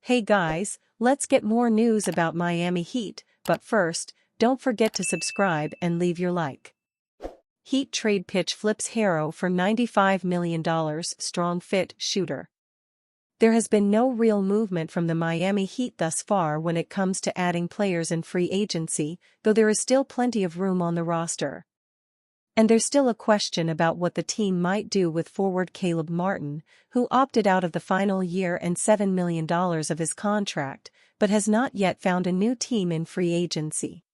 Hey guys, let's get more news about Miami Heat, but first, don't forget to subscribe and leave your like. Heat trade pitch flips Harrow for $95 million strong fit shooter. There has been no real movement from the Miami Heat thus far when it comes to adding players in free agency, though there is still plenty of room on the roster. And there's still a question about what the team might do with forward Caleb Martin, who opted out of the final year and $7 million of his contract, but has not yet found a new team in free agency.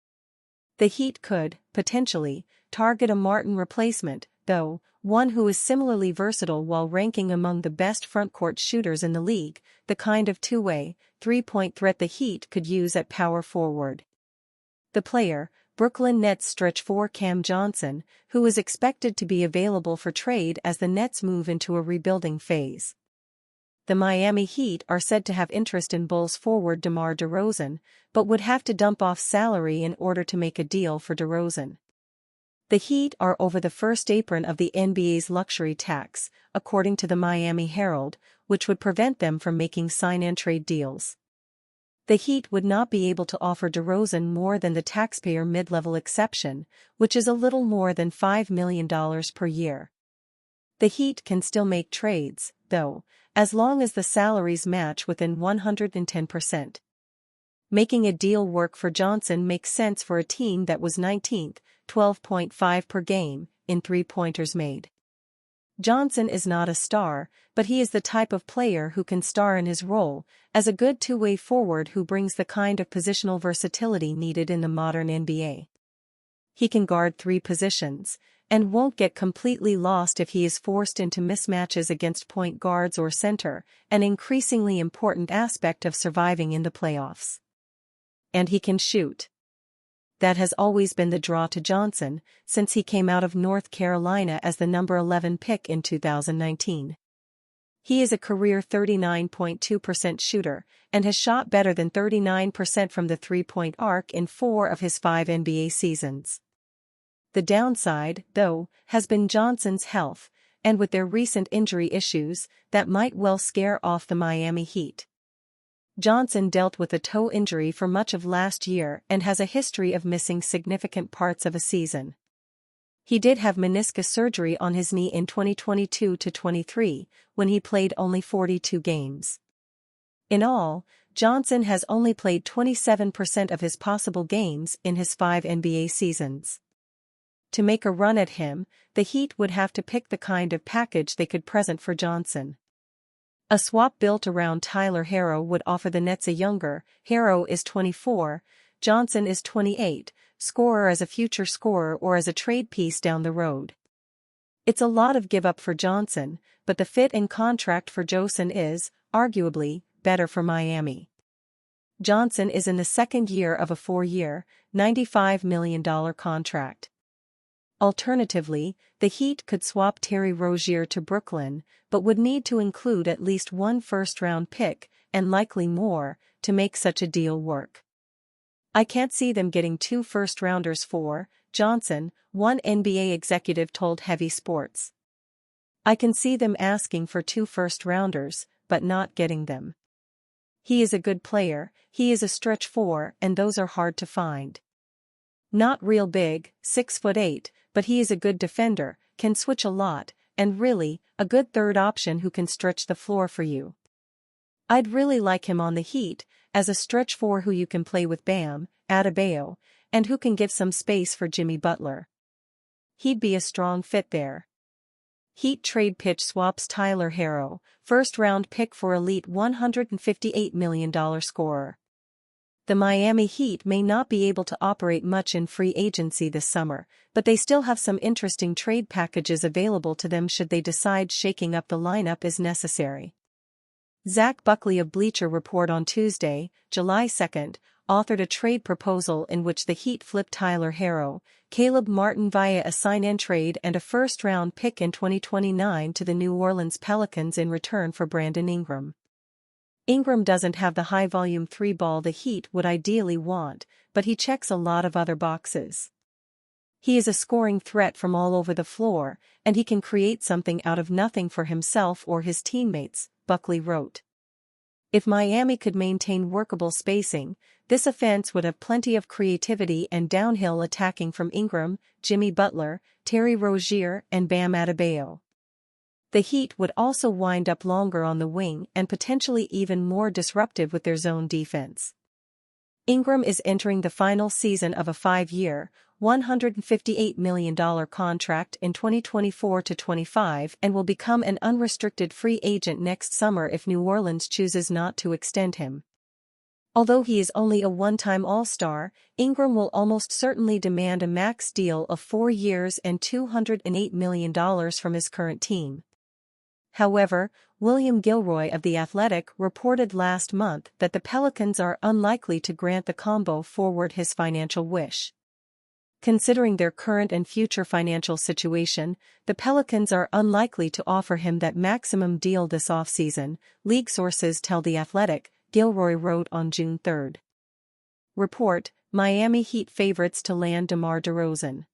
The Heat could, potentially, target a Martin replacement, though, one who is similarly versatile while ranking among the best frontcourt shooters in the league, the kind of two-way, three-point threat the Heat could use at power forward. The player, Brooklyn Nets stretch 4 Cam Johnson, who is expected to be available for trade as the Nets move into a rebuilding phase. The Miami Heat are said to have interest in Bulls forward Demar Derozan, but would have to dump off salary in order to make a deal for Derozan. The Heat are over the first apron of the NBA's luxury tax, according to the Miami Herald, which would prevent them from making sign-and-trade deals. The Heat would not be able to offer Derozan more than the taxpayer mid-level exception, which is a little more than $5 million per year. The Heat can still make trades, though, as long as the salaries match within 110%. Making a deal work for Johnson makes sense for a team that was 19th, 12.5 per game, in three-pointers made. Johnson is not a star, but he is the type of player who can star in his role, as a good two-way forward who brings the kind of positional versatility needed in the modern NBA. He can guard 3 positions, and won't get completely lost if he is forced into mismatches against point guards or center, an increasingly important aspect of surviving in the playoffs. And he can shoot. That has always been the draw to Johnson, since he came out of North Carolina as the number 11 pick in 2019. He is a career 39.2% shooter, and has shot better than 39% from the three-point arc in 4 of his 5 NBA seasons. The downside, though, has been Johnson's health, and with their recent injury issues, that might well scare off the Miami Heat. Johnson dealt with a toe injury for much of last year and has a history of missing significant parts of a season. He did have meniscus surgery on his knee in 2022-23, when he played only 42 games. In all, Johnson has only played 27% of his possible games in his 5 NBA seasons. To make a run at him, the Heat would have to pick the kind of package they could present for Johnson. A swap built around Tyler Herro would offer the Nets a younger, Herro is 24, Johnson is 28, scorer as a future scorer or as a trade piece down the road. It's a lot of give up for Johnson, but the fit and contract for Johnson is, arguably, better for Miami. Johnson is in the second year of a 4-year, $95 million contract. Alternatively, the Heat could swap Terry Rozier to Brooklyn, but would need to include at least 1 first-round pick, and likely more, to make such a deal work. I can't see them getting 2 first-rounders for Johnson, one NBA executive told Heavy Sports. I can see them asking for 2 first-rounders, but not getting them. He is a good player, he is a stretch 4, and those are hard to find. Not real big, 6'8", but he is a good defender, can switch a lot, and really, a good third option who can stretch the floor for you. I'd really like him on the Heat, as a stretch 4 who you can play with Bam Adebayo, and who can give some space for Jimmy Butler. He'd be a strong fit there. Heat trade pitch swaps Tyler Herro, first-round pick for elite $158 million scorer. The Miami Heat may not be able to operate much in free agency this summer, but they still have some interesting trade packages available to them should they decide shaking up the lineup is necessary. Zach Buckley of Bleacher Report on Tuesday, July 2, authored a trade proposal in which the Heat flipped Tyler Herro, Caleb Martin via a sign-and-trade and a first-round pick in 2029 to the New Orleans Pelicans in return for Brandon Ingram. Ingram doesn't have the high-volume 3-ball the Heat would ideally want, but he checks a lot of other boxes. He is a scoring threat from all over the floor, and he can create something out of nothing for himself or his teammates, Buckley wrote. If Miami could maintain workable spacing, this offense would have plenty of creativity and downhill attacking from Ingram, Jimmy Butler, Terry Rozier, and Bam Adebayo. The Heat would also wind up longer on the wing and potentially even more disruptive with their zone defense. Ingram is entering the final season of a 5-year, $158 million contract in 2024-25 and will become an unrestricted free agent next summer if New Orleans chooses not to extend him. Although he is only a one-time All-Star, Ingram will almost certainly demand a max deal of 4 years and $208 million from his current team. However, William Gilroy of The Athletic reported last month that the Pelicans are unlikely to grant the combo forward his financial wish. Considering their current and future financial situation, the Pelicans are unlikely to offer him that maximum deal this offseason, league sources tell The Athletic, Gilroy wrote on June 3. Report: Miami Heat favorites to land Demar Derozan.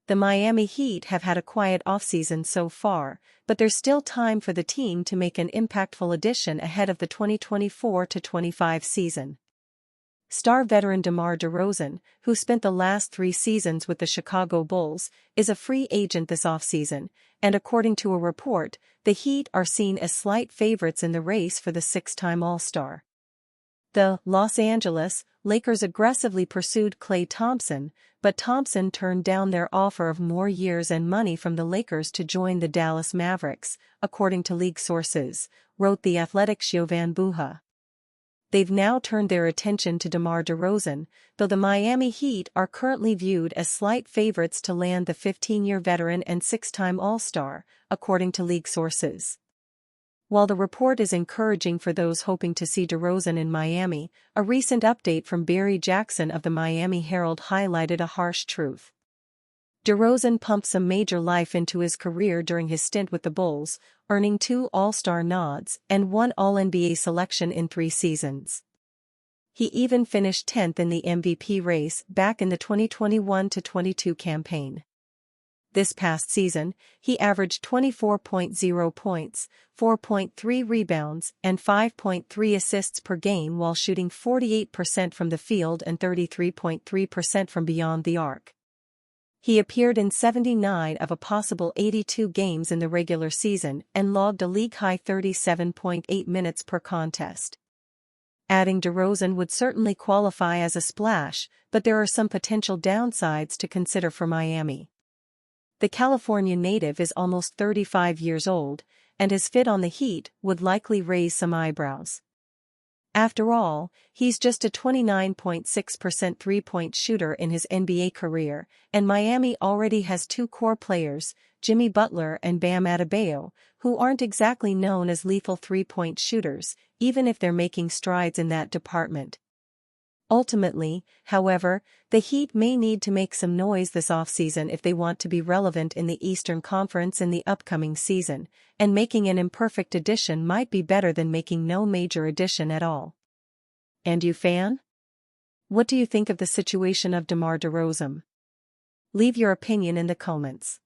The Miami Heat have had a quiet offseason so far, but there's still time for the team to make an impactful addition ahead of the 2024-25 season. Star veteran Demar Derozan, who spent the last 3 seasons with the Chicago Bulls, is a free agent this offseason, and according to a report, the Heat are seen as slight favorites in the race for the 6-time All-Star. The Los Angeles Lakers aggressively pursued Klay Thompson, but Thompson turned down their offer of more years and money from the Lakers to join the Dallas Mavericks, according to league sources, wrote The Athletic's Jovan Buha. They've now turned their attention to Demar Derozan, though the Miami Heat are currently viewed as slight favorites to land the 15-year veteran and 6-time All-Star, according to league sources. While the report is encouraging for those hoping to see Derozan in Miami, a recent update from Barry Jackson of the Miami Herald highlighted a harsh truth. Derozan pumped some major life into his career during his stint with the Bulls, earning 2 All-Star nods and 1 All-NBA selection in 3 seasons. He even finished 10th in the MVP race back in the 2021-22 campaign. This past season, he averaged 24.0 points, 4.3 rebounds, and 5.3 assists per game while shooting 48% from the field and 33.3% from beyond the arc. He appeared in 79 of a possible 82 games in the regular season and logged a league-high 37.8 minutes per contest. Adding Derozan would certainly qualify as a splash, but there are some potential downsides to consider for Miami. The California native is almost 35 years old, and his fit on the Heat would likely raise some eyebrows. After all, he's just a 29.6% three-point shooter in his NBA career, and Miami already has 2 core players, Jimmy Butler and Bam Adebayo, who aren't exactly known as lethal three-point shooters, even if they're making strides in that department. Ultimately, however, the Heat may need to make some noise this offseason if they want to be relevant in the Eastern Conference in the upcoming season, and making an imperfect addition might be better than making no major addition at all. And you, fan? What do you think of the situation of Demar Derozan? Leave your opinion in the comments.